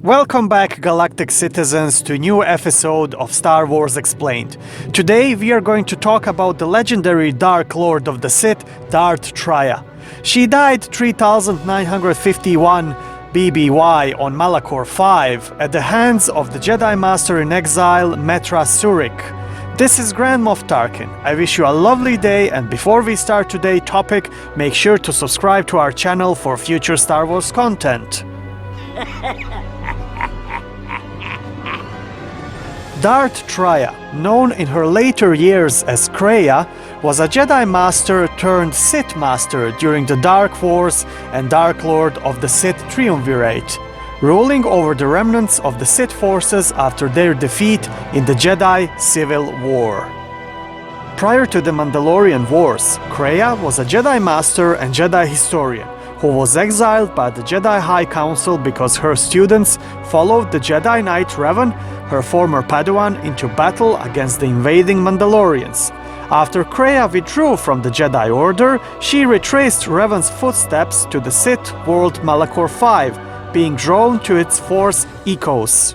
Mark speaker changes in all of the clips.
Speaker 1: Welcome back, galactic citizens, to a new episode of Star Wars Explained. Today we are going to talk about the legendary Dark Lord of the Sith, Darth Traya. She died 3951 BBY on Malachor 5 at the hands of the Jedi Master in exile, Metra Surik. This is Grand Moff Tarkin. I wish you a lovely day, and before we start today's topic, make sure to subscribe to our channel for future Star Wars content. Darth Traya, known in her later years as Kreia, was a Jedi Master turned Sith Master during the Dark Wars and Dark Lord of the Sith Triumvirate, ruling over the remnants of the Sith forces after their defeat in the Jedi Civil War. Prior to the Mandalorian Wars, Kreia was a Jedi Master and Jedi historian who was exiled by the Jedi High Council because her students followed the Jedi Knight Revan, her former Padawan, into battle against the invading Mandalorians. After Kreia withdrew from the Jedi Order, she retraced Revan's footsteps to the Sith world Malachor 5, being drawn to its Force echoes.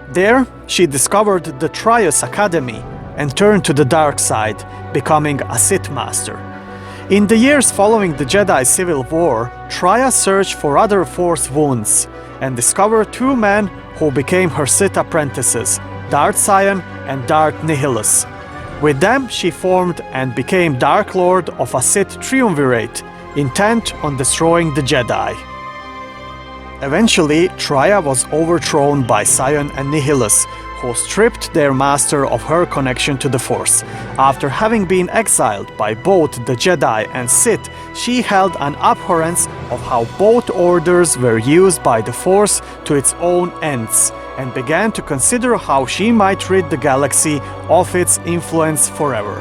Speaker 1: There, she discovered the Trius Academy and turned to the dark side, becoming a Sith Master. In the years following the Jedi Civil War, Traya searched for other Force wounds and discovered two men who became her Sith apprentices, Darth Sion and Darth Nihilus. With them, she formed and became Dark Lord of a Sith Triumvirate, intent on destroying the Jedi. Eventually, Traya was overthrown by Sion and Nihilus, who stripped their master of her connection to the Force. After having been exiled by both the Jedi and Sith, she held an abhorrence of how both orders were used by the Force to its own ends, and began to consider how she might rid the galaxy of its influence forever.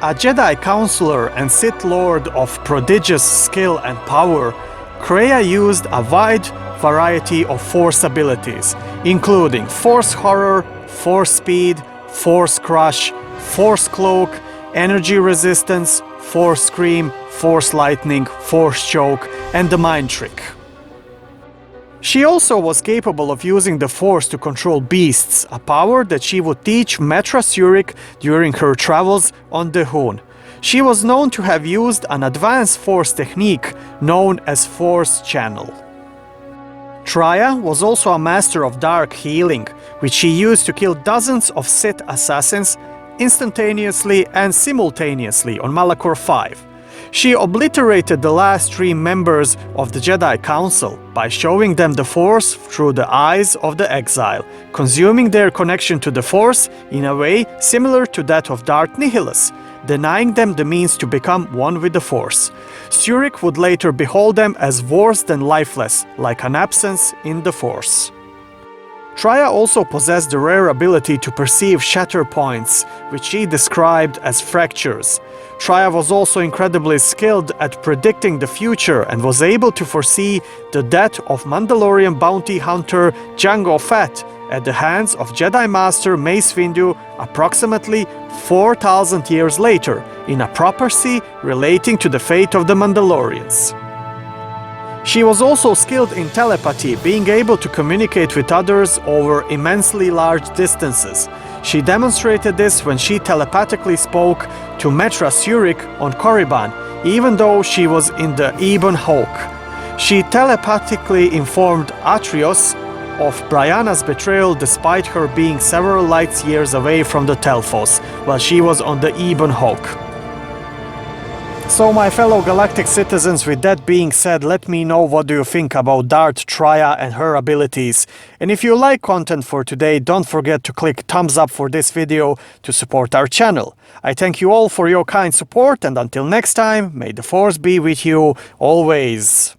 Speaker 1: A Jedi Counselor and Sith Lord of prodigious skill and power, Kreia used a wide variety of Force abilities, including Force Horror, Force Speed, Force Crush, Force Cloak, Energy Resistance, Force Scream, Force Lightning, Force Choke, and the Mind Trick. She also was capable of using the Force to control beasts, a power that she would teach Metra Surik during her travels on the Hoon. She was known to have used an advanced Force technique known as Force Channel. Traya was also a master of dark healing, which she used to kill dozens of Sith assassins instantaneously and simultaneously on Malachor 5. She obliterated the last three members of the Jedi Council by showing them the Force through the eyes of the exile, consuming their connection to the Force in a way similar to that of Darth Nihilus, denying them the means to become one with the Force. Surik would later behold them as worse than lifeless, like an absence in the Force. Traya also possessed the rare ability to perceive shatter points, which she described as fractures. Traya was also incredibly skilled at predicting the future and was able to foresee the death of Mandalorian bounty hunter Jango Fett at the hands of Jedi Master Mace Windu approximately 4,000 years later, in a prophecy relating to the fate of the Mandalorians. She was also skilled in telepathy, being able to communicate with others over immensely large distances. She demonstrated this when she telepathically spoke to Metra Surik on Korriban, even though she was in the Ebon Hawk. She telepathically informed Atreus of Brianna's betrayal despite her being several light years away from the Telphos, while she was on the Ebon Hawk. So my fellow galactic citizens, with that being said, let me know what do you think about Darth Traya and her abilities. And if you like content for today, don't forget to click thumbs up for this video to support our channel. I thank you all for your kind support, and until next time, may the Force be with you always.